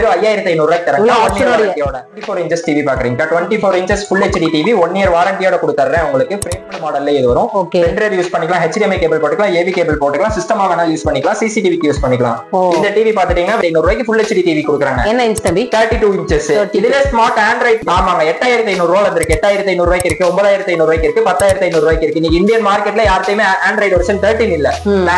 வெறும் 5500 ரூபாய்க்கு தரேன். 24 inches டிவி பாக்குறீங்க. 24 inches full HD TV 1 year வாரண்டியோட கொடுத்துறேன் உங்களுக்கு. ஃப்ரேம்டு மாடல்ல இது வரும். பென்ட்ரைவ் யூஸ் பண்ணிக்கலாம், HDMI கேபிள் போட்டுக்கலாம், AV கேபிள் போட்டுக்கலாம், சிஸ்டமா வேணா யூஸ் பண்ணிக்கலாம், CCTV யூஸ் பண்ணிக்கலாம். இந்த டிவி பாத்துட்டீங்கன்னா 500 ரூபாய்க்கு full HD டிவி கொடுக்குறாங்க. என்ன இன்ச் தம்பி? 32 inches. இதுல ஸ்மார்ட் ஆண்ட்ராய்ட் ஆமாங்க 8500 ரூபாய் வந்திருக்கு. 8500 ரூபாய்க்கு இருக்கு, 9500 ரூபாய்க்கு இருக்கு, 10500 ரூபாய்க்கு இருக்கு. நீங்க இந்தியன் மார்க்கெட்ல யார்ட்டையுமே ஆண்ட்ராய்டு வெர்ஷன் 13 இல்ல.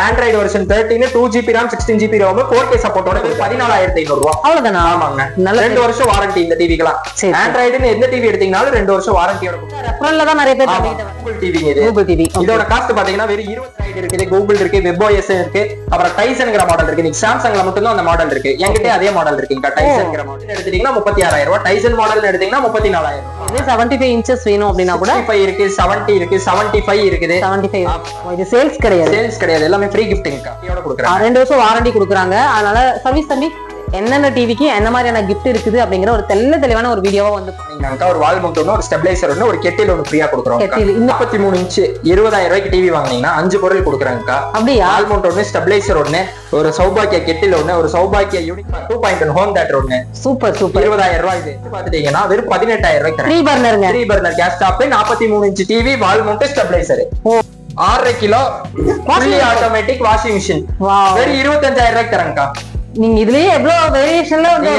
Android version 13 2GB RAM 16GB ROM 4K சப்போர்ட்டோட 14500 ரூபாய். அவ்வளவுதானா? ஆமாங்க. 2 வருஷம் வாரண்டி இந்த டிவிக்குலாம். ஆண்ட்ராய்டுன்னு எந்த டிவி எடுத்தீங்கனாலும் 2 வருஷம் வாரண்டியோட கொடுக்குறாங்க. ரெஃபரல்ல தான் நிறைய பேர் கூகுள் டிவி இது. Google TV. இதோட காஸ்ட் பாத்தீங்கன்னா வெறும் 20 இருக்குது. கூகுள் இருக்கு, WebOS இருக்கு, அப்புறம் டைசன்ங்கற மாடல் இருக்கு. நீங்க சாம்சங்ல மட்டும் தான் அந்த மாடல் இருக்கு. என்கிட்ட அதே மாடல் இருக்குங்க. டைசன்ங்கற மாடல் எடுத்தீங்கன்னா 36000 ரூபாய். டைசன் மாடல் எடுத்தீங்கன்னா 34000 ரூபாய். இது 75 inches வேணும் அப்படினா கூட 65 இருக்கு, 70 இருக்கு, 75 இருக்குது. 75. இது சேல்ஸ் கிடையாது. சேல்ஸ் கிடையாது. எல்லாமே ஃப்ரீ கிஃப்ட்ங்க. இதோட கொடுக்குறாங்க. 2 வருஷம் வாரண்டி கொடுக்குறாங்க. அதனால சர்வீஸ் தம்பி என்னென்ன டிவிக்கு என்ன மாதிரியான கிஃப்ட் இருக்குது அப்படிங்கிற ஒரு தெளிவான ஒரு வீடியோவா வந்து பண்ணீங்கன்னாக்கா ஒரு வால் மவுண்ட் ஒன்று, ஒரு ஸ்டெபிலைசர் ஒன்று, ஒரு கெட்டில் ஒன்று ஃப்ரீயா கொடுக்குறோம். 43 இன்ச் 20000 ரூபாய்க்கு டிவி வாங்கினீங்கன்னா 5 பொருள் கொடுக்குறாங்கக்கா. அப்படியா? வால் மவுண்ட் ஒன்று, ஸ்டெபிலைசர் ஒன்று, ஒரு சௌபாக்கிய கெட்டில் ஒன்று, ஒரு சௌபாக்கிய யூனிக் 2.1 ஹோம் தியேட்டர் ஒன்று. சூப்பர் 20000 ரூபாய். இது பாத்துட்டீங்கன்னா வெறும் 18000 ரூபாய்க்கு 3 பர்னருங்க. 3 burner gas stove, 43 inch TV, wall mount, stabiliser, 6 kilo fully automatic washing machine வெறும் 25000 ரூபாய்க்கு தரேன்க்கா. நீங்க இதுலயே எவ்வளவு வேரியேஷன்ல வந்து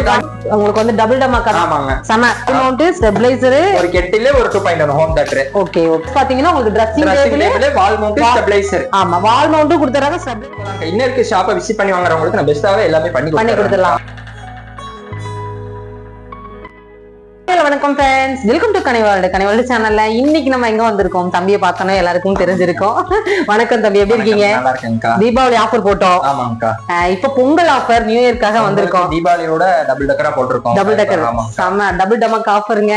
உங்களுக்கு வந்து டபுள் டமாக்கா. ஆமாங்க. சம அமௌண்ட், ஸ்டெபிலைசர், ஒரு கெட்டில், ஒரு 2.1 ஹோம் தியேட்டர். Okay okay. பாத்தீங்கன்னா உங்களுக்கு ட்ரெஸ்ஸிங் டேபிள், வால் மவுண்ட், ஸ்டெபிலைசர். ஆமா வால் மவுண்ட் கொடுத்துறாங்க. ஸ்டெபிலைசர் இன்னருக்கு ஷாப்பை விசிட் பண்ணி வாங்குறவங்களுக்கு நான் பெஸ்ட்டாவே எல்லாமே பண்ணி கொடுத்துறலாம். வணக்கம் ஃப்ரெண்ட்ஸ், வெல்கம் டு கனிவால்டு சேனல்ல. இன்னைக்கு நம்ம எங்க வந்திருக்கோம்? தம்பியை பார்த்தோன்னா எல்லாருக்கும் தெரிஞ்சிருக்கும். வணக்கம் தம்பி, எப்படி இருக்கீங்க? நல்லா இருக்கேன்க்கா. தீபாவளி ஆஃபர் போட்டோம். ஆமாங்கக்கா. இப்ப பொங்கல் ஆஃபர், நியூ இயர்க்காக வந்திருக்கோம். தீபாவளியோட டபுள் டக்கரா போட்டிருக்கோம். டபுள் டக்கர் செம்ம டபுள் டமக் ஆஃபருங்க.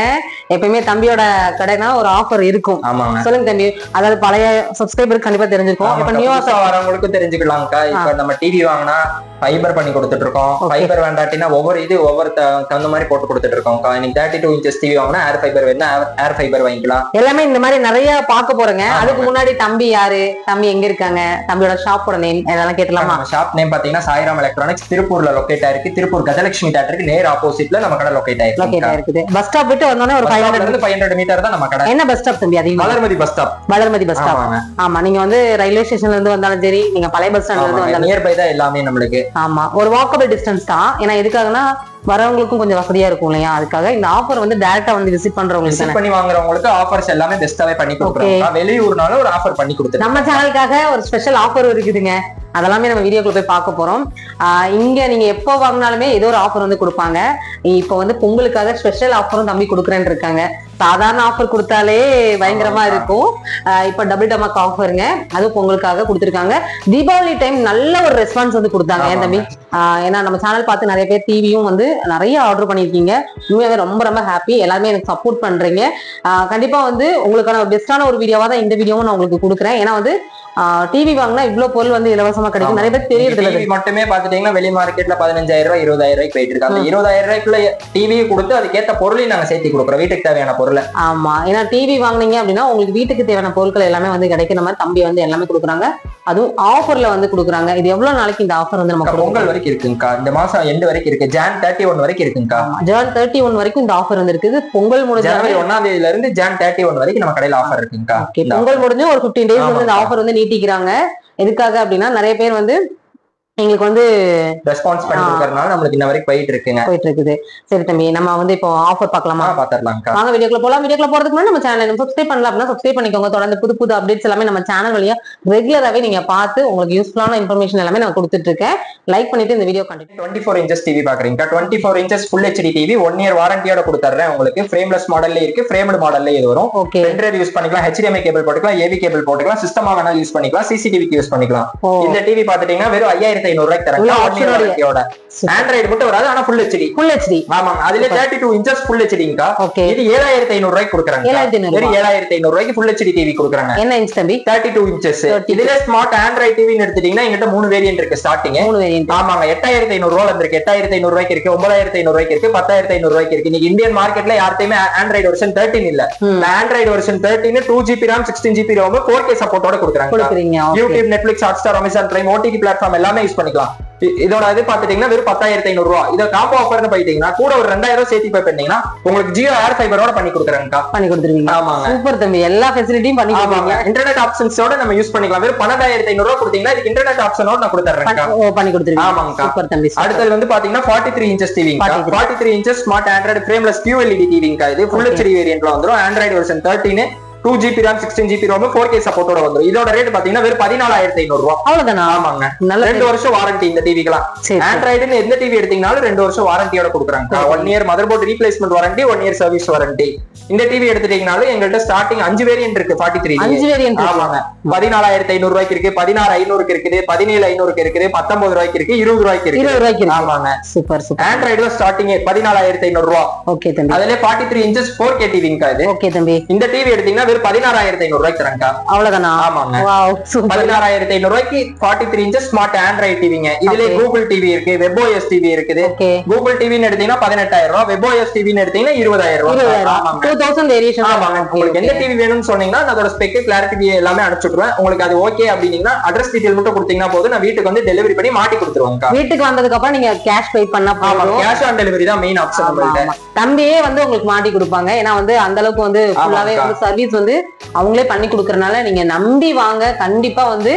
எப்பயுமே தம்பியோட கடைனா ஒரு ஆஃபர் இருக்கும். சொல்லுங்க தம்பி. அதாவது பழைய சப்ஸ்கிரைபருக்கு கண்டிப்பா தெரிஞ்சிருக்கும். இப்ப நியூ வரவங்களுக்கும் தெரிஞ்சுக்கலாம்க்கா. இப்ப நம்ம டிவி வாங்கினா ஃபைபர் பண்ணி கொடுத்துட்டு இருக்கோம். ஃபைபர் வேண்டாட்டினா ஒவ்வொரு தகுந்த மாதிரி போட்டு கொடுத்துட்டு இருக்கோம். நீங்க 32 inches டிவி வாங்கினா ஏர் ஃபைபர் வேணா ஏர் ஃபைபர் வாங்கிக்கலாம். எல்லாமே இந்த மாதிரி நிறைய பார்க்க போறேங்க. அதுக்கு முன்னாடி தம்பி யாரு, தம்பி எங்க இருக்காங்க, தம்பியோட ஷாப்போட நேம் இதெல்லாம் கேட்கலாமா? ஷாப் நேம் பாத்தீங்கன்னா சாய்ராம் எலக்ட்ரானிக்ஸ், திருப்பூர்ல லொகேட் ஆயிருக்கு. திருப்பூர் கஜலட்சுமி தியேட்டருக்கு நேர் ஆப்போசிட்ல நம்ம கடை லொகேட் ஆயிருக்கு. பஸ் ஸ்டாப் விட்டு வந்தோனே ஒரு 500 மீட்டர் தான் நம்ம கடை. என்ன பஸ் ஸ்டாப் தம்பி? அது Valarmathi bus stop. Valarmathi bus stop. ஆமா, நீங்க வந்து ரயில்வே ஸ்டேஷன்ல இருந்து வந்தாலும் சரி, நீங்க பழைய பஸ் ஸ்டாண்ட்ல இருந்து வந்தாலும் நியர் பை தான் எல்லாமே நம்மளுக்கு. ஆமா, ஒரு வாக்கபிள் டிஸ்டன்ஸ் தான். ஏன்னா எதுக்காகனா வரவங்களுக்கும் கொஞ்சம் வசதியா இருக்கும் இல்லையா? அதுக்காக இந்த ஆஃபர் வந்து டைரக்டா வந்து விசிட் பண்றவங்களுக்கு, விசிட் பண்ணி வாங்குறவங்களுக்கு ஆஃபர்ஸ் எல்லாமே பெஸ்ட்டாவே பண்ணி கொடுக்குறோம். வெளியூர்னால ஒரு ஆஃபர் பண்ணி கொடுத்துருக்கோம். நம்ம சேனலுக்காக ஒரு ஸ்பெஷல் ஆஃபர் இருக்குதுங்க. அதெல்லாமே நம்ம வீடியோக்குள்ள போய் பார்க்க போறோம். இங்க நீங்க எப்போ வாங்கினாலுமே ஏதோ ஒரு ஆஃபர் வந்து கொடுப்பாங்க. இப்போ வந்து பொங்கலுக்காக ஸ்பெஷல் ஆஃபரும் தம்பி கொடுக்குறேன்னு இருக்காங்க. சாதாரண ஆஃபர் கொடுத்தாலே பயங்கரமா இருக்கும். இப்ப டபுள் டமக் ஆஃபருங்க, அதுவும் பொங்கலுக்காக கொடுத்துருக்காங்க. தீபாவளி டைம் நல்ல ஒரு ரெஸ்பான்ஸ் வந்து கொடுத்தாங்க ஏன் தம்பி? ஏன்னா நம்ம சேனல் பார்த்து நிறைய பேர் டிவியும் வந்து நிறைய ஆர்டர் பண்ணிருக்கீங்க. உண்மையாவே ரொம்ப ரொம்ப ஹாப்பி. எல்லாருமே எனக்கு சப்போர்ட் பண்றீங்க. கண்டிப்பா வந்து உங்களுக்கான பெஸ்டான ஒரு வீடியோவா தான் இந்த வீடியோவும் நான் உங்களுக்கு கொடுக்குறேன். ஏன்னா வந்து டிவி வாங்கினா இவ்வளவு பொருள் வந்து இலவசமா கிடைக்கும். நிறைய பேர் தெரியறது மட்டுமே பாத்துட்டீங்கன்னா வெளி மார்க்கெட்ல 15000 ரூபாய் 20000 ரூபாய்க்கு போயிட்டு இருக்கு. அந்த 20000 ரூபாய்க்குள்ள டிவி கொடுத்து அதுக்கேற்ற பொருளையும் நாங்க சேர்த்து கொடுக்குறோம், வீட்டுக்கு தேவையான பொருள். ஆமா, ஏன்னா டிவி வாங்கினீங்க அப்படின்னா உங்களுக்கு வீட்டுக்கு தேவையான பொருட்கள் எல்லாமே வந்து கிடைக்கிற மாதிரி தம்பி வந்து எல்லாமே கொடுக்குறாங்க. அதுவும் ஆஃபர்ல வந்து கொடுக்குறாங்க. இது எவ்வளவு நாளைக்கு இந்த ஆஃபர் வந்து நமக்கு? பொங்கல் வரைக்கும் இருக்குங்கக்கா. இந்த மாசம் எண்ட் வரைக்கும் இருக்கு. Jan 31 வரைக்கும் இருக்குங்கக்கா. Jan 31 வரைக்கும் இந்த ஆஃபர் வந்து இருக்குது. பொங்கல் முடிஞ்ச ஜனவரி 1ஆம் தேதியில இருந்து Jan 31 வரைக்கும் நம்ம கடையில ஆஃபர் இருக்குங்கக்கா. பொங்கல் முடிஞ்சு ஒரு 15 days வந்து இந்த ஆஃபர் வந்து நீட்டிக்கிறாங்க. எதுக்காக அப்படின்னா நிறைய பேர் வந்து எங்களுக்கு வந்து ரெஸ்பான்ஸ் பண்ணி கொடுக்கறனால நமக்கு இன்ன வரைக்கும் போயிட்டு இருக்குது. சரி தம்பி, நம்ம வந்து இப்போ ஆஃபர் பார்க்கலாமா? பாத்துறலாம்க்கா. வாங்க வீடியோக்குள்ள போலாம். வீடியோக்குள்ள போறதுக்கு முன்னாடி நம்ம சேனலை சப்ஸ்கிரைப் பண்ணலாம் அப்படின்னா சப்ஸ்கிரைப் பண்ணிக்கோங்க. தொடர்ந்து புது அப்டேட்ஸ் எல்லாமே நம்ம சேனல் வழியா ரெகுலராகவே நீங்க பார்த்து உங்களுக்கு யூஸ்ஃபுல்லான இன்ஃபர்மேஷன் எல்லாமே நான் கொடுத்துட்டு இருக்கேன். லைக் பண்ணிட்டு இந்த வீடியோ கண்டிப்பா. 24 inches டிவி பாக்குறீங்க. 24 inches full HD TV 1 year வாரண்டியோட கொடுத்துறேன் உங்களுக்கு. ஃப்ரேம்லெஸ் மாடல்ல இருக்கு, ஃப்ரேம்டு மாடல்ல இது வரும். பென்ட்ரைவ் யூஸ் பண்ணிக்கலாம், HDMI கேபிள் போட்டுக்கலாம், AV கேபிள் போட்டுக்கலாம், சிஸ்டமா வேணா யூஸ் பண்ணிக்கலாம், CCTV யூஸ் பண்ணிக்கலாம். இந்த டிவி பாத்துட்டீங்கன்னா வெறும் 5500 ரூபாய்க்கு தரேன். ஆண்ட்ராய்டு மட்டும் வராது, ஆனா full HD. ஆமா, அதுல 32 inches full HDங்கா. இது 7500 ரூபாய்க்கு கொடுக்குறாங்க. வெறும் 7500 ரூபாய்க்கு full HD டிவி கொடுக்குறாங்க. என்ன இன்ச் தம்பி? 32 inches. இதுல ஸ்மார்ட் ஆண்ட்ராய்டு டிவின்னு எடுத்துட்டீங்கன்னா எங்கிட்ட 3 வேரியன்ட் இருக்கு ஸ்டார்டிங். ஆமாங்க, 8500 ரூபாய் இருக்கு, 8500 ரூபாய்க்கு இருக்கு, 9500 ரூபாய்க்கு இருக்கு, 10500 ரூபாய்க்கு இருக்கு. நீங்க இந்தியன் மார்க்கெட்ல யார்ட்டையுமே ஆண்ட்ராய்டு வெர்ஷன் 13 இல்ல. Android version 13 2GB RAM 16GB ROM 4K சப்போர்ட்டோட கொடுக்குறாங்க. YouTube, Netflix, Hotstar, Amazon prime, OTT platform எல்லாமே யூஸ் பண்ணிக்கலாம். இதோட இது பாத்துட்டீங்கன்னா வெறும் 10,500 ரூபாய். இத காம்போ ஆஃபர்னு போயிட்டீங்கன்னா கூட ஒரு 2000 ரூபாய் சேர்த்து பே பண்ணீங்கன்னா உங்களுக்கு ஜியோ ஏர் ஃபைபரோட பண்ணி கொடுக்குறேன்க்கா. பண்ணி கொடுத்துருவீங்க. ஆமாங்க. சூப்பர் தம்பி, எல்லா ஃபெசிலிட்டியும் பண்ணி கொடுப்பாங்க. இன்டர்நெட் ஆப்ஷன்ஸோட நம்ம யூஸ் பண்ணிக்கலாம். வெறும் 12,500 ரூபாய் கொடுத்தீங்கன்னா இதுக்கு இன்டர்நெட் ஆப்ஷனோட நான் கொடுத்துறேன்க்கா. பண்ணி கொடுத்துருவீங்க. ஆமாங்க. சூப்பர் தம்பி. அடுத்து வந்து பாத்தீங்கன்னா 43 இன்ச்சஸ் டிவிங்கா. 43 inches smart Android frameless QLED டிவிங்கா. இது ஃபுல் HD வேரியன்ட்ல வந்துரும். Android version 13 2GB RAM 16GB ROM 4K சப்போர்ட்டோட வந்துரும். இதோட ரேட் பாத்தீங்கன்னா வெறும் 14,500 ரூபாய். அவ்வளவுதானா? ஆமாங்க. 2 வருஷம் வாரண்டி இந்த டிவிக்குலாம். ஆண்ட்ராய்டுன்னு எந்த டிவி எடுத்தீங்கனாலும் 2 வருஷம் வாரண்டியோட கொடுக்குறாங்க. 1 year mother board replacement warranty, 1 year service warranty. இந்த டிவி எடுத்துட்டீங்கனாலும் எங்கள்கிட்ட ஸ்டார்டிங் 5 வேரியன்ட் இருக்கு. 43 5 வேரியன்ட். ஆமாங்க. 14,500 ரூபாய்க்கு இருக்கு, 16,500 இருக்குது, 17,500 இருக்குது, 19 ரூபாய்க்கு இருக்கு, 20 ரூபாய்க்கு இருக்கு. 20 ரூபாய்க்கு இருக்கு. ஆமாங்க. Super super. ஆண்ட்ராய்டு ஸ்டார்டிங் 14,500 ரூபாய். ஓகே தம்பி. அதுல 43 இன்ச்சஸ் 4K டிவிங்கா இது. ஓகே தம்பி. இந்த டிவி எடுத்தீங்கன்னா வெறும் 16,500 ரூபாய்க்கு தரங்கா. அவ்வளவுதானா? ஆமாங்க. Wow super. 16,500 ரூபாய்க்கு 43 இன்ச்சஸ் ஸ்மார்ட் ஆண்ட்ராய்டு டிவிங்க. இதுல கூகுள் டிவி இருக்கு, WebOS டிவி இருக்குது. கூகுள் டிவின்னு எடுத்தீங்கன்னா 18,000 ரூபாய், WebOS டிவின்னு எடுத்தீங்கன்னா 20,000 ரூபாய். ஆமாங்க. 2000 வேரியேஷன். ஆமாங்க. உங்களுக்கு எந்த டிவி வேணும்னு சொன்னீங்கன்னா அதோட ஸ்பெக் கிளாரிட்டி எல்லாமே அனுப்பிச்சுடுவேன். உங்களுக்கு அது ஓகே அப்படினீங்கன்னா அட்ரஸ் டீடைல் மட்டும் கொடுத்தீங்கன்னா போதும், நான் வீட்டுக்கு வந்து டெலிவரி பண்ணி மாட்டி கொடுத்துருவாங்க. வீட்டுக்கு வந்ததுக்கு அப்புறம் நீங்க கேஷ் பே பண்ணா போதும். கேஷ் ஆன் டெலிவரி தான் மெயின் ஆப்ஷன் நம்மள்ட்ட. தம்பியே வந்து உங்களுக்கு மாட்டி கொடுப்பாங்க. ஏன்னா வந்து அந்த அளவுக்கு வந்து ஃபுல்லாவே வந்து சர்வீஸ் வந்து அவங்களே பண்ணி கொடுக்கறனால நீங்க நம்பி வாங்க. கண்டிப்பா வந்து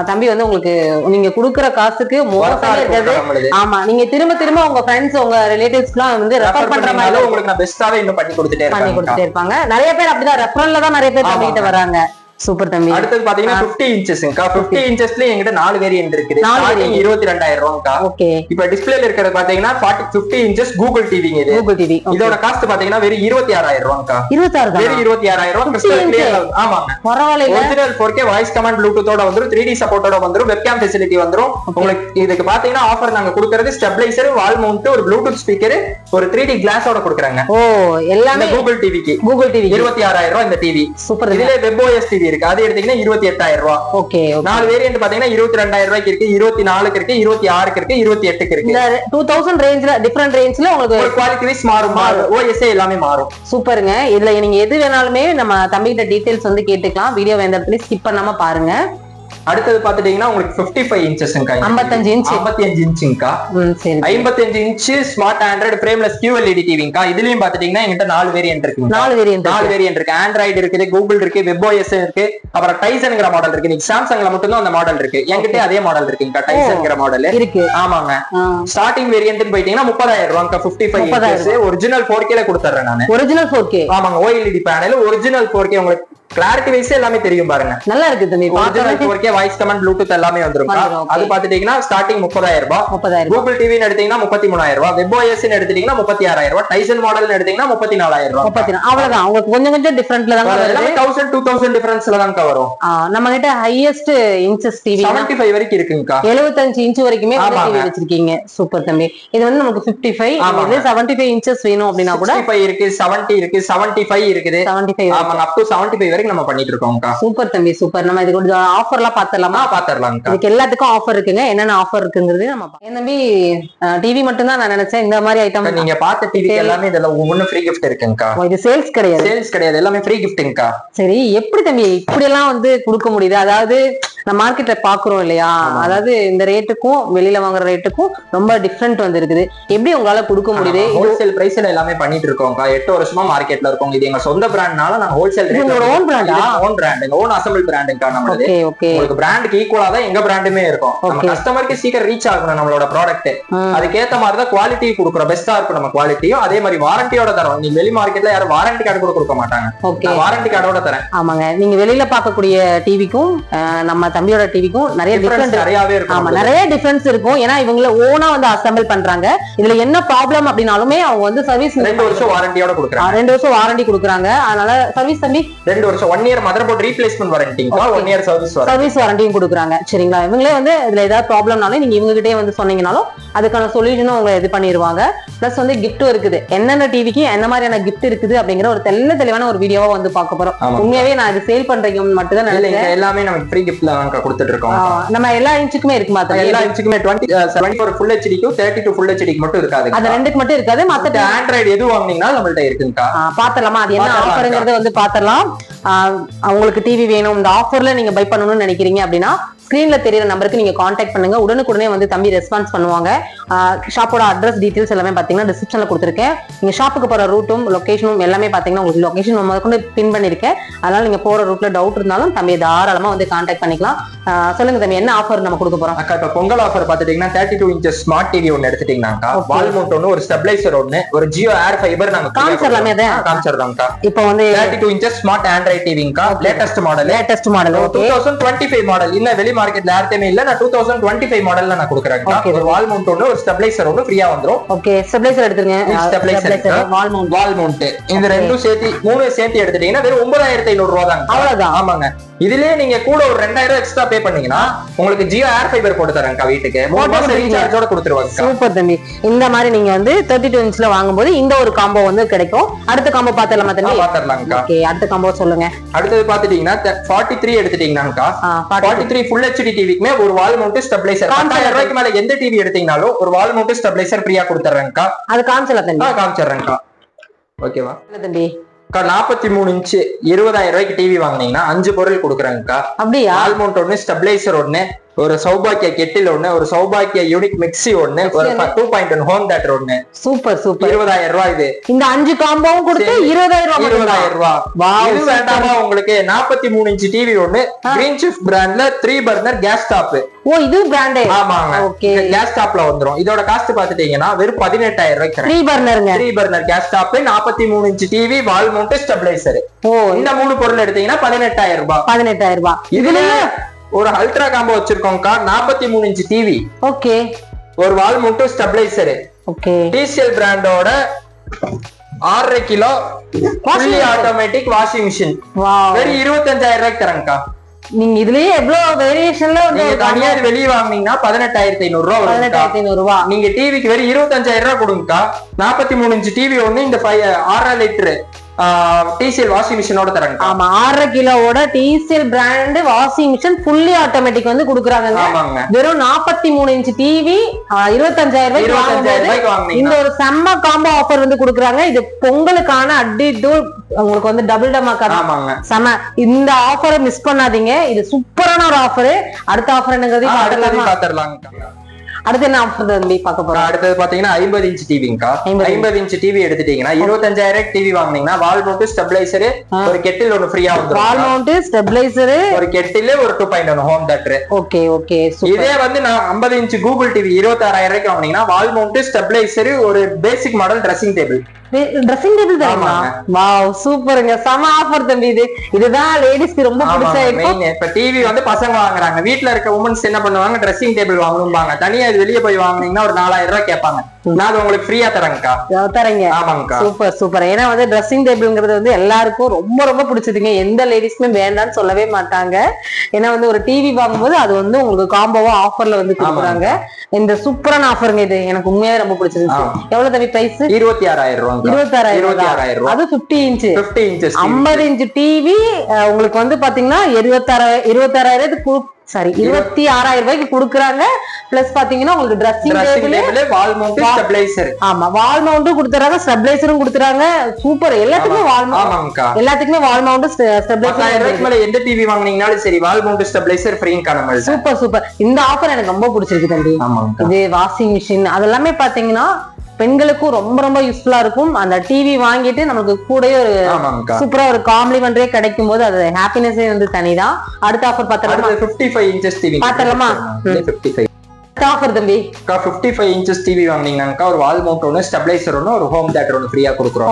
தம்பி வந்து உங்களுக்கு நீங்க குடுக்குற காசுக்கு மோசமே இருக்காது. ஆமா, நீங்க திரும்ப திரும்ப உங்க ஃப்ரெண்ட்ஸ் உங்க ரிலேட்டிவ்ஸ் எல்லாம் வந்து ரெஃபர் பண்ற மாதிரி உங்களுக்கு நான் பெஸ்டாவே இன்னும் பண்ணி கொடுத்துட்டே இருப்பாங்க. நிறைய பேர் அப்படிதான் ரெஃபரல்ல தான் நிறைய பேர் பண்ணிட்டு வராங்க. சூப்பர் தம்பி. அடுத்து பாத்தீங்கன்னா 50 இன்ச்சஸ்ங்கா. 50 இன்ச்சஸ்ல எங்கிட்ட 4 வேரியன்ட் இருக்குது. ஸ்டார்டிங் 22,000 ரூபாய்க்கா. ஓகே. இப்போ டிஸ்ப்ளேல இருக்கிறது பாத்தீங்கன்னா 50 இன்ச்சஸ் கூகுள் டிவிங்க இது. Google TV. இதோட காஸ்ட் பாத்தீங்கன்னா வெறும் 26,000 ரூபாய்க்கா. 26 தான். வெறும் 26,000 ரூபாய். Crystal clear. ஆமாங்க. பரவாயில்லை. ஒரிஜினல் 4K வாய்ஸ் கமாண்ட் ப்ளூடூத்தோட வந்துரும், 3D சப்போர்ட்டோட வந்துரும், வெப்கேம் ஃபெசிலிட்டி வந்துரும். உங்களுக்கு இதுக்கு பாத்தீங்கன்னா ஆஃபர் நாங்க கொடுக்கிறது ஸ்டெபிலைசர், வால் மவுண்ட், ஒரு ப்ளூடூத் ஸ்பீக்கர், ஒரு 3D கிளாஸோட கொடுக்குறாங்க. ஓ, எல்லாமே கூகுள் டிவிக்கு. கூகுள் டிவி 26,000 ரூபாய் இந்த டிவி. சூப்பர். இதுல WebOS டிவி இருக்கு. அது எடுத்தீங்கன்னா 28,000 ரூபாய். ஓகே. 4 வேரியன்ட் பாத்தீங்கன்னா 22,000 ரூபாய்க்கு இருக்கு, 24க்கு இருக்கு, 26க்கு இருக்கு, 28க்கு இருக்கு. இந்த 2000 ரேஞ்ச்ல டிஃபரண்ட் ரேஞ்ச்ல உங்களுக்கு குவாலிட்டி வைஸ் மாறும். OS எல்லாமே மாறும். சூப்பருங்க. இதுல நீங்க எது வேணாலுமே நம்ம தம்பிகிட்ட டீடைல்ஸ் வந்து கேட்டுக்கலாம். வீடியோ எந்த இடத்துல ஸ்கிப் பண்ணாம பாருங்க. அடுத்தது பாத்துட்டீங்கன்னா உங்களுக்கு 55 இன்ச்சஸ்ங்கா. 55 இன்ச். 55 இன்ச்சுங்கா. சரி. 55 inch smart Android frameless QLED டிவிங்கா. இதுலயும் பாத்துட்டீங்கன்னா என்கிட்ட 4 வேரியன்ட் இருக்கு. 4 வேரியன்ட் இருக்கு. ஆண்ட்ராய்டு இருக்குது, கூகுள் இருக்கு, WebOS இருக்கு, அப்புறம் டைசன்ங்கற மாடல் இருக்கு. நீங்க சாம்சங்ல மட்டும் தான் அந்த மாடல் இருக்கு. என்கிட்ட அதே மாடல் இருக்குங்கா. டைசன்ங்கற மாடல் இருக்கு. ஆமாங்க. ஸ்டார்டிங் வேரியன்ட்னு போயிட்டீங்கன்னா 30,000 ரூபாய்க்கா. 55 இன்ச் ஒரிஜினல் 4K ல கொடுத்துறேன் நானு. Original 4K. ஆமாங்க. OLED panel original 4K. உங்களுக்கு கிளாரிட்டி வைஸ் எல்லாமே தெரியும் பாருங்க. நல்லா இருக்கு தம்பி. Original 4K voice command Bluetooth எல்லாமே வந்துரும். அது பாத்துட்டீங்கன்னா ஸ்டார்டிங் 30,000 ரூபாய். கூகுள் டிவின்னு எடுத்தீங்கன்னா 33,000 ரூபாய். WebOS ன்னு எடுத்தீங்கன்னா 36,000 ரூபாய். டைசன் மாடல்னு எடுத்தீங்கன்னா 34,000 ரூபாய். அவ்வளவுதான். உங்களுக்கு கொஞ்சம் கொஞ்சம் டிஃபரன்ட்ல தான் வரும். 1000 2000 டிஃபரன்ஸ்ல தான் வரும். நம்ம கிட்ட ஹையஸ்ட் இன்ச்சஸ் டிவி 75 வரைக்கும் இருக்குங்கா. 75 இன்ச் வரைக்குமே டிவி வச்சிருக்கீங்க. சூப்பர் தம்பி. இது வந்து நமக்கு 55, இது 75 இன்ச்சஸ் வேணும் அப்படினா கூட 65 இருக்கு, 70 இருக்கு, 75 இருக்குது. 75 ஆமாங்க. அப் டு 75 நம்ம பண்ணிட்டு இருக்கோம்க்கா. சூப்பர் தம்பி, சூப்பர். நம்ம இதுக்கு கொஞ்சம் ஆஃபர்லாம் பாத்தறலாமா? பாத்தறலாம்க்கா. இதுக்கு எல்லாத்துக்கும் ஆஃபர் இருக்குங்க. என்னென்ன ஆஃபர் இருக்குங்கிறது நம்ம பார்க்கலாம். தம்பி டிவி மட்டும் தான் நான் நினைச்சேன். இந்த மாதிரி ஐட்டம் நீங்க பார்த்த டிவி எல்லாமே இதெல்லாம் ஒவ்வொரு ஃப்ரீ gift இருக்குங்கா. இது சேல்ஸ் கிடையாது. சேல்ஸ் கிடையாது. எல்லாமே ஃப்ரீ giftங்கா. சரி, எப்படி தம்பி இப்படி எல்லாம் வந்து கொடுக்க முடியுது? அதாவது நம்ம மார்க்கெட்ல பாக்குறோம் இல்லையா, அதாவது இந்த ரேட்டுக்கும் வெளியில வாங்குற ரேட்டுக்கும் ரொம்ப டிஃபரெண்ட் வந்து இருக்குது. எப்படி உங்களால கொடுக்க முடியுது? ஹோல்சேல் பிரைஸ்ல எல்லாமே பண்ணிட்டு இருக்கோம்க்கா. 8 வருஷமா மார்க்கெட்ல இருக்கோம். இது எங்க சொந்த பிராண்ட்னால நான் ஹோல்சேல் ரேட். உங்களோட ஓன் பிராண்டா? ஓன் பிராண்ட், ஓன் அசெம்பிள் பிராண்ட்ங்கா நம்மளது. Okay okay. உங்களுக்கு பிராண்டுக்கு ஈக்குவலா தான் எங்க பிராண்டுமே இருக்கும். நம்ம கஸ்டமருக்கு சீக்கிரம் ரீச் ஆகணும் நம்மளோட ப்ராடக்ட். அதுக்கு ஏத்த மாதிரி தான் குவாலிட்டி கொடுக்குறோம். பெஸ்டா இருக்கும் நம்ம குவாலிட்டியும். அதே மாதிரி வாரண்டியோட தரோம். நீங்க வெளி மார்க்கெட்ல யாரும் வாரண்டி கார்டு கூட கொடுக்க மாட்டாங்க. ஓகே, வாரண்டி கார்டோட தரேன். ஆமாங்க. நீங்க வெளியில பார்க்கக்கூடிய டிவிக்கும் நம்ம தம்பியோட டிவிக்கும் நிறைய டிஃபரன்ஸ் நிறையவே இருக்கும். ஆமா, நிறைய டிஃபரன்ஸ் இருக்கும். ஏன்னா இவங்கள ஓனா வந்து அசெம்பிள் பண்றாங்க. இதுல என்ன ப்ராப்ளம் அப்படினாலுமே அவங்க வந்து சர்வீஸ் 2 வருஷம் வாரண்டியோட கொடுக்குறாங்க. 2 வருஷம் வாரண்டி கொடுக்குறாங்க. அதனால சர்வீஸ் தம்பி 2 வருஷம் 1 இயர் மதர் போர்ட் ரீப்ளேஸ்மென்ட் வாரண்டிங்கா. 1 இயர் சர்வீஸ் வாரண்டியும் கொடுக்குறாங்க. சரிங்களா? இவங்களே வந்து இதுல ஏதாவது ப்ராப்ளம்னாலும் நீங்க இவங்க கிட்டே வந்து சொன்னீங்கனாலும் அதுக்கான சொல்யூஷனும் அவங்க இது பண்ணிடுவாங்க. பிளஸ் வந்து கிஃப்ட்டும் இருக்குது. என்னென்ன டிவிக்கு என்ன மாதிரியான கிஃப்ட் இருக்குது அப்படிங்கிற ஒரு தெளிவான ஒரு வீடியோவா வந்து பார்க்க போறோம். உண்மையாவே நான் இது சேல் பண்றீங்க மட்டும் தான் நினைக்கிறேன். எல்லாமே நம்ம ஃப்ரீ கிஃப்ட்ல கொடுத்துட்டு இருக்கோம். நம்ம எல்லா இன்ச்சுக்குமே இருக்கு மாத்திரம். எல்லா இன்ச்சுக்குமே 74 ஃபுல் ஹெச்டிக்கு 32 ஃபுல் ஹெச்டிக்கு மட்டும் இருக்காது. அது ரெண்டுக்கு மட்டும் இருக்காது. மத்த ஆண்ட்ராய்டு எது வாங்குனீங்கன்னா நம்மள்ட்ட இருக்குங்கா. பாத்தறலாமா? அது என்ன ஆஃபர்ங்கறத வந்து பாத்தறலாம். உங்களுக்கு டிவி வேணும், இந்த ஆஃபர்ல நீங்க பை பண்ணணும்னு நினைக்கிறீங்க அப்படின்னா ஸ்கிரீன்ல தெரியற நம்பருக்கு நீங்க கான்டாக்ட் பண்ணுங்க. உடனுக்குடனே வந்து தம்பி ரெஸ்பான்ஸ் பண்ணுவாங்க. ஷாப்போட அட்ரஸ் டீடைல்ஸ் எல்லாமே பாத்தீங்கன்னா டிஸ்கிரிப்ஷன்ல கொடுத்துருக்கேன். நீங்க ஷாப்புக்கு போற ரூட்டும் லொகேஷனும் எல்லாமே பாத்தீங்கன்னா உங்களுக்கு லொகேஷன் முதற்கொண்டு பின் பண்ணிருக்கேன். அதனால நீங்க போற ரூட்ல டவுட் இருந்தாலும் தம்பி தாராளமா வந்து கான்டாக்ட் பண்ணிக்கலாம். சொல்லுங்க தம்பி, என்ன ஆஃபர் நம்ம கொடுக்க போறோம்? அக்கா இப்ப பொங்கல் ஆஃபர் பாத்துட்டீங்கன்னா 32 inches ஸ்மார்ட் டிவி ஒன்னு எடுத்துட்டீங்கன்னாக்கா வால் மவுண்ட் ஒன்னு, ஒரு ஸ்டெபிலைசர் ஒன்னு, ஒரு ஜியோ ஏர் ஃபைபர் நாங்க காமிச்சிடலாமே. அதை காமிச்சிடலாம்க்கா. இப்போ வந்து 32 inches ஸ்மார்ட் ஆண்ட்ராய்ட் டிவிங்கா, லேட்டஸ்ட் மாடல் 2025 மாடல். இல்ல வெளி மார்க்கெட்ல யார்ட்டயுமே இல்ல, நான் 2025 மாடல்ல நான் கொடுக்குறேன். ஒரு வால் மவுண்ட் ஒன்னு, ஒரு ஸ்டெபிலைசர் ஒன்னு ஃப்ரீயா வந்துரும். ஓகே, ஸ்டெபிலைசர் எடுத்துங்க. ஸ்டெபிலைசர் வால் மவுண்ட் இந்த ரெண்டும் சேர்த்து 3 சேர்த்து எடுத்துட்டீங்கன்னா வெறும் 9500 ரூபாய் தான். அவ்வளவுதான். ஆமாங்க. இதுலயே நீங்க கூட ஒரு 2000 எக்ஸ்ட்ரா பே பண்ணீங்கன்னா உங்களுக்கு ஜியோ ஏர் ஃபைபர் போட்டு தரேன்க்கா. வீட்டுக்கு 3 மாசம் ரீசார்ஜோட கொடுத்துருவாங்க. சூப்பர் தம்பி. இந்த மாதிரி நீங்க வந்து 32 inchல வாங்கும்போது இந்த ஒரு காம்போ வந்து கிடைக்கும். அடுத்த காம்போ பாத்தறலாமா தம்பி? பாத்தறலாம்க்கா. ஓகே, அடுத்த காம்போ சொல்லுங்க. அடுத்து பாத்துட்டீங்கன்னா 43 எடுத்துட்டீங்கன்னாக்கா 43 ஃபுல் ஹெச்டி டிவிக்குமே ஒரு வால் மவுண்ட் ஸ்டெபிலைசர் 1000 ரூபாய்க்கு மேல எந்த டிவி எடுத்தீங்கனாலும் ஒரு வால் மவுண்ட் ஸ்டெபிலைசர் ஃப்ரீயா கொடுத்துறேன்க்கா. அது காமிச்சலாம் தம்பி? காமிச்சறேன்க்கா. ஓகேவா தம்பி? 43 inch 20000 ரூபாய்க்கு டிவி வாங்குனீங்கன்னா 5 பொருள் கொடுக்குறாங்கக்கா. அப்படியா? வால் மவுண்ட் ஒன்னு, ஸ்டெபிலைசர் ஒன்னு, ஒரு சௌபாக்கிய கெட்டில் ஒன்னு, ஒரு சௌபாக்கிய யூனிக் மிக்ஸி ஒன்னு, ஒரு 2.1 ஹோம் தியேட்டர் ஒன்னு. Super super. 20000 ரூபாய். இது இந்த 5 காம்போவும் கொடுத்து 20000 ரூபாய். இது வேண்டாமா உங்களுக்கு? 43 inch டிவி ஒன்னு, கிரீன் ஷிஃப்ட் பிராண்ட்ல 3 burner கேஸ் ஸ்டாப். ஓ, இது பிராண்டே? ஆமாங்க. ஓகே, கேஸ் ஸ்டாப்ல வந்துரும். இதோட காஸ்ட் பாத்துட்டீங்கன்னா வெறும் 18000 ரூபாய்க்கு 3 burnerங்க. 3 burner gas stove, 43 inch TV, wall mount stabiliser. ஓ, இந்த 3 பொருள் எடுத்தீங்கன்னா 18000 ரூபாய். 18000 ரூபாய். இதுல ஒரு அல்ட்ரா காம்போ வச்சிருக்கோம்க்கா. 43 inch டிவி, ஓகே, ஒரு wall mount stabiliser, okay, TCL பிராண்டோட 6.5 kilo fully automatic washing machine. வெறும் 25000 ரூபாய்க்கு தரேன்க்கா. நீங்க இதுலயே எவ்வளவு வேரியேஷன்ல தனியா வெளியே வாங்குனீங்கன்னா 18500 ரூபாய். 18500 ரூபாய். நீங்க டிவிக்கு வெறும் 25000 ரூபாய் கொடுங்கக்கா. 43 inch டிவி ஒண்ணு, இந்த 6.5 லிட்டர் டிசிஎல் வாஷிங் மிஷினோட தராங்க. ஆமா, 6.5 கிலோவோட TCL brand washing machine fully automatic வந்து குடுக்குறாங்க. வெறும் 43 inch டிவி 25000 ரூபாய்க்கு இந்த ஒரு செம்ம காம்போ ஆஃபர் வந்து குடுக்குறாங்க. இது பொங்கலுக்கான அடிடூல் உங்களுக்கு வந்து டபுள் டமாக்கா செம. இந்த ஆஃபரை மிஸ் பண்ணாதீங்க. இது சூப்பரான ஒரு ஆஃபர். அடுத்த ஆஃபர் என்னங்கிறது பாத்துடலாம். அடுத்து என்ன ஆஃபர் தம்பி பார்க்க போறோம்? அடுத்து பாத்தீங்கன்னா 50 inch டிவிங்கா. 50 inch டிவி எடுத்துட்டீங்கன்னா 25000 டிவி வாங்குனீங்கன்னா வால் மவுண்ட் ஸ்டெபிலைசர், ஒரு கெட்டில் ஒன்னு ஃப்ரீயா வந்துரும். வால் மவுண்ட் ஸ்டெபிலைசர், ஒரு கெட்டில், ஒரு 2.1 ஹோம் தியேட்டர். Okay okay. இதே வந்து நான் 50 inch கூகுள் டிவி 26000 ரூபாய்க்கு வாங்குனீங்கன்னா வால் மவுண்ட் ஸ்டெபிலைசர், ஒரு basic model dressing table. Dressing table தரமா? வாவ், சூப்பருங்க. செம ஆஃபர் தம்பி. இதுதான் லேடிஸ்க்கு ரொம்ப பிடிச்ச ஐட்டம். இப்ப டிவி வந்து பசங்க வாங்குறாங்க, வீட்ல இருக்க உமன்ஸ் என்ன பண்ணுவாங்க? ட்ரெஸ்ஸிங் டேபிள் வாங்கணும்பாங்க. தனியா இது வெளியே போய் வாங்குனீங்கன்னா ஒரு 4000 ரூபாய் கேட்பாங்க. நான் அது உங்களுக்கு ஃப்ரீயா தரேன்க்கா. தரேங்க? ஆமாங்கக்கா. Super super. ஏன்னா வந்து ட்ரெஸ்ஸிங் டேபிள்ங்கிறது வந்து எல்லாருக்கும் ரொம்ப ரொம்ப பிடிச்சதுங்க. எந்த லேடிஸ்க்குமே வேண்டாம்னு சொல்லவே மாட்டாங்க. ஏன்னா வந்து ஒரு டிவி வாங்கும்போது அது வந்து உங்களுக்கு காம்போவா ஆஃபர்ல வந்து கொடுக்குறாங்க. இந்த சூப்பரான ஆஃபருங்க. இது எனக்கு உண்மையாவே ரொம்ப பிடிச்சிருந்துச்சு. எவ்வளவு தம்பி பிரைஸ்? 26000 ரூபாய். 26000. அது 50 inch 50 inch டிவி உங்களுக்கு வந்து பாத்தீங்கன்னா 26000 சாரி 26000 ரூபாய்க்கு குடுக்குறாங்க. பிளஸ் பாத்தீங்கன்னா உங்களுக்கு ட்ரெஸ்ஸிங் டேபிள், வால் மவுண்ட் ஸ்டெபிலைசர். ஆமா, வால் மவுண்ட் கொடுத்துறாங்க, ஸ்டெபிலைசரும் கொடுத்துறாங்க. சூப்பர். எல்லாத்துக்குமே வால் மவுண்ட், எல்லாத்துக்குமே வால் மவுண்ட் ஸ்டெபிலைசர். மேல எந்த டிவி வாங்குனீங்கனாலும் சரி வால் மவுண்ட் ஸ்டெபிலைசர் ஃப்ரீங்க நம்ம. Super super. இந்த ஆஃபர் எனக்கு ரொம்ப பிடிச்சிருக்கு தம்பி. இது வாஷிங் மிஷின் அதெல்லாமே பாத்தீங்கன்னா பெண்களுக்கும் ரொம்ப ரொம்ப யூஸ்ஃபுல்லா இருக்கும். அந்த டிவி வாங்கிட்டு நமக்கு கூட ஒரு சூப்பரா ஒரு காம்ப்ளிமெண்டரே கிடைக்கும் போது அது ஹாப்பினஸே வந்து தனிதான். அடுத்த ஆஃபர் பாத்தலாமா? 55 inches டிவி பாத்தலாமா? 55 ஆஃபர் தம்பி. 55 inches டிவி வாங்குனீங்கன்னாக்கா ஒரு வால் மவுண்ட் ஒன்னு, ஸ்டெபிலைசர் ஒன்னு, ஒரு ஹோம் தியேட்டர் ஒன்னு ஃப்ரீயா கொடுக்குறோம்.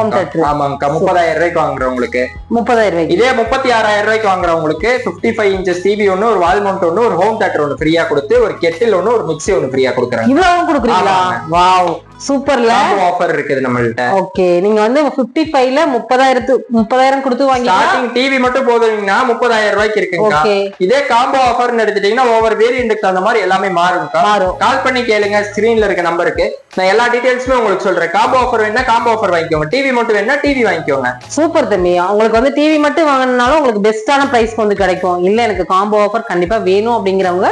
ஆமாங்கக்கா. 30000 ரூபாய்க்கு வாங்குறவங்களுக்கு 30000 ரூபாய். இதே 36000 ரூபாய்க்கு வாங்குறவங்களுக்கு 55 inches டிவி ஒன்னு, ஒரு வால் மவுண்ட் ஒன்னு, ஒரு ஹோம் தியேட்டர் ஒன்னு ஃப்ரீயா கொடுத்து ஒரு கெட்டில் ஒன்னு, ஒரு மிக்ஸி ஒன்னு ஃப்ரீயா கொடுக்குறாங்க. இவ்வளவு கொடுக்குறீங்களா? வாவ், சூப்பர்ல. ஆஃபர் இருக்குது நம்மள்ட்ட. ஓகே, நீங்க வந்து 55ல 30000 கொடுத்து வாங்கி ஸ்டார்டிங் டிவி மட்டும் போதுங்கன்னா 30000 ரூபாய்க்கு இருக்குங்க. இதே காம்போ ஆஃபர்னு எடுத்துட்டீங்கன்னா ஓவர் வேரியன்ட்க்கு தகுந்த மாதிரி எல்லாமே மாறும்க்கா. கால் பண்ணி கேளுங்க, ஸ்கிரீன்ல இருக்க நம்பருக்கு. நான் எல்லா டீடைல்ஸுமே உங்களுக்கு சொல்றேன். காம்போ ஆஃபர் வேணா காம்போ ஆஃபர் வாங்கிக்கோங்க, டிவி மட்டும் வேணா டிவி வாங்கிக்கோங்க. சூப்பர் தம்பி. உங்களுக்கு வந்து டிவி மட்டும் வாங்கினாலும் உங்களுக்கு பெஸ்டான பிரைஸ் வந்து கிடைக்கும். இல்ல எனக்கு காம்போ ஆஃபர் கண்டிப்பா வேணும் அப்படிங்கிறவங்க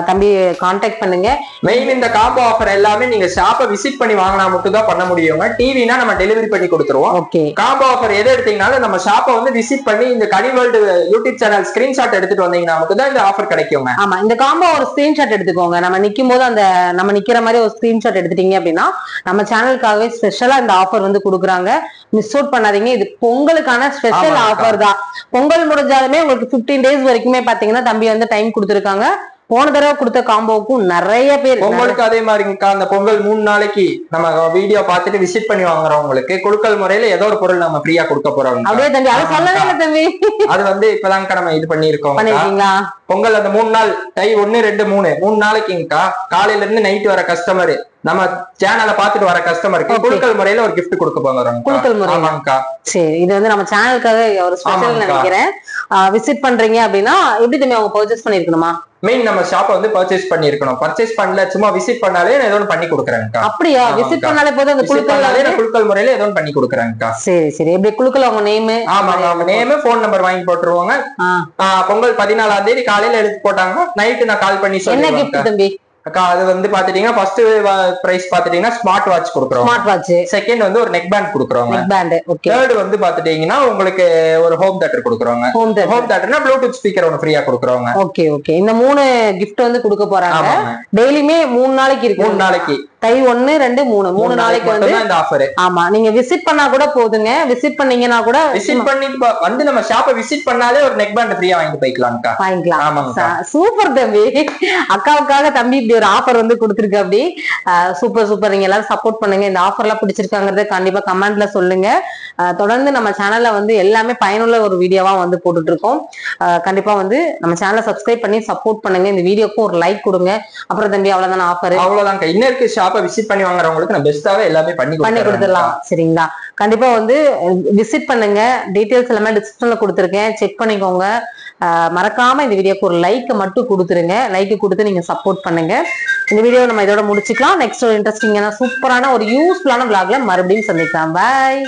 தம்பி கான்டாக்ட் பண்ணுங்க. மெயின் இந்த காம்போ ஆஃபர் எல்லாமே நீங்க ஷாப்பை விசிட் பண்ணி வாங்கினா மட்டும் தான் பண்ண முடியுங்க. டிவினா நம்ம டெலிவரி பண்ணி கொடுத்துருவோம். ஓகே. காம்போ ஆஃபர் எது எடுத்தீங்கனாலும் நம்ம ஷாப்பை வந்து விசிட் பண்ணி இந்த கனி வேர்ல்டு யூடியூப் சேனல் ஸ்கிரீன்ஷாட் எடுத்துட்டு வந்தீங்கன்னா மட்டும் தான் இந்த ஆஃபர் கிடைக்குங்க. ஆமா, இந்த காம்போ ஒரு ஸ்கிரீன்ஷாட் எடுத்துக்கோங்க. நம்ம நிக்கும் போது அந்த நம்ம நிக்கிற மாதிரி ஒரு ஸ்கிரீன்ஷாட் எடுத்துட்டீங்க அப்படின்னா நம்ம சேனலுக்காகவே ஸ்பெஷலா இந்த ஆஃபர் வந்து கொடுக்குறாங்க. மிஸ் அவுட் பண்ணாதீங்க. இது பொங்கலுக்கான ஸ்பெஷல் ஆஃபர் தான். பொங்கல் முடிஞ்சாலுமே உங்களுக்கு 15 days வரைக்குமே பாத்தீங்கன்னா தம்பி வந்து டைம் கொடுத்துருக்காங்க. போன தடவை கொடுத்த காம்போவுக்கும் நிறைய பேர் பொங்கலுக்கு அதே மாதிரிங்கக்கா, அந்த பொங்கல் 3 நாளைக்கு நம்ம வீடியோ பார்த்துட்டு விசிட் பண்ணி வாங்குறவங்களுக்கு குழுக்கள் முறையில ஏதோ ஒரு பொருள் நம்ம ஃப்ரீயா கொடுக்க போறோம். அப்படியே தம்பி, அது சொல்லவே இல்லை தம்பி. அது வந்து இப்பதான்க்கா நம்ம இது பண்ணிருக்கோம். பண்ணிருக்கீங்களா? பொங்கல் அந்த 3 நாள் டை 1 2 3 நாளைக்குங்கக்கா காலையில இருந்து நைட் வர கஸ்டமர் நம்ம சேனலை பாத்துட்டு வர கஸ்டமருக்கு குழுக்கள் முறையில ஒரு gift கொடுக்க போறோம். குழுக்கள் முறை. சரி, இது வந்து நம்ம சேனலுக்காக ஒரு ஸ்பெஷல் நினைக்கிறேன். விசிட் பண்றீங்க அப்படின்னா எப்படி தம்பி அவங்க பர்ச்சேஸ் பண்ணிருக்கணுமா? மெயின் நம்ம ஷாப்பை வந்து பர்ச்சேஸ் பண்ணிருக்கணும். பர்ச்சேஸ் பண்ணல சும்மா விசிட் பண்ணாலே ஏதோ ஒன்று பண்ணி கொடுக்குறேன். அப்படியா? விசிட் பண்ணாலே போதும் அந்த குழுக்கள் முறையில ஏதோ பண்ணி கொடுக்குறேன். சரி சரி. எப்படி குழுக்கள் அவங்க நேம்? ஆமாங்க, அவங்க நேம் போன் நம்பர் வாங்கி போட்டுருவாங்க. பொங்கல் 14ஆம் தேதி காலையில எடுத்து போட்டாங்க. நைட்டு நான் கால் பண்ணி என்ன கிஃப்ட் தம்பி? அக்கா அது வந்து பாத்துட்டீங்கன்னா ஃபர்ஸ்ட் பிரைஸ் பாத்துட்டீங்கன்னா ஸ்மார்ட் வாட்ச் கொடுக்குறோம். Smart watch. செகண்ட் வந்து ஒரு நெக் பேண்ட் கொடுக்குறோம். Neck band. ஓகே. தேர்ட் வந்து பாத்துட்டீங்கன்னா உங்களுக்கு ஒரு ஹோம் தியேட்டர் கொடுக்குறோம். ஹோம் தியேட்டர்னா ப்ளூடூத் ஸ்பீக்கர் ஒன்னு ஃப்ரீயா கொடுக்குறோம். Okay okay. இந்த 3 gift வந்து கொடுக்க போறாங்க. டெய்லியுமே 3 நாளைக்கு இருக்கு. 3 நாளைக்கு தை 1 2 3 நாளைக்கு வந்து இந்த ஆஃபர். ஆமா, நீங்க விசிட் பண்ணா கூட போதுங்க. விசிட் பண்ணீங்கன்னா கூட விசிட் பண்ணிட்டு வந்து நம்ம ஷாப்பை விசிட் பண்ணாலே ஒரு நெக் பேண்ட் ஃப்ரீயா வாங்கிட்டு போய்க்கலாம்க்கா. வாங்கிக்கலாம். சூப்பர் தம்பி. அக்காவுக்காக தம்பி இப்படி ஒரு ஆஃபர் வந்து கொடுத்துருக்கு. அப்படி சூப்பர் சூப்பர். நீங்க எல்லாரும் சப்போர்ட் பண்ணுங்க. இந்த ஆஃபர் எல்லாம் பிடிச்சிருக்காங்கறத கண்டிப்பா கமெண்ட்ல சொல்லுங்க. தொடர்ந்து நம்ம சேனல்ல வந்து எல்லாமே பயனுள்ள ஒரு வீடியோவா வந்து போட்டுட்டு இருக்கோம். கண்டிப்பா வந்து நம்ம சேனலை சப்ஸ்கிரைப் பண்ணி சப்போர்ட் பண்ணுங்க. இந்த வீடியோக்கு ஒரு லைக் கொடுங்க. அப்புறம் தம்பி அவ்வளவுதான் ஆஃபர். அவ்வளவுதான். இன்னருக்கு ஷாப்பை விசிட் பண்ணி வாங்குறவங்களுக்கு நான் பெஸ்ட்டாவே எல்லாமே பண்ணி கொடுத்துடலாம். சரிங்களா? கண்டிப்பா வந்து விசிட் பண்ணுங்க. டீடைல்ஸ் எல்லாமே டிஸ்கிரிப்ஷன்ல கொடுத்துருக்கேன், செக் பண்ணிக்கோங்க. மறக்காம இந்த வீடியோக்கு ஒரு லைக் மட்டும் கொடுத்துருங்க. லைக் கொடுத்து நீங்க சப்போர்ட் பண்ணுங்க. இந்த வீடியோ நம்ம இதோட முடிச்சுக்கலாம். நெக்ஸ்ட் ஒரு இன்ட்ரெஸ்டிங்கான சூப்பரான ஒரு யூஸ்ஃபுல்லான vlogல மறுபடியும் சந்திக்கலாம். பாய்.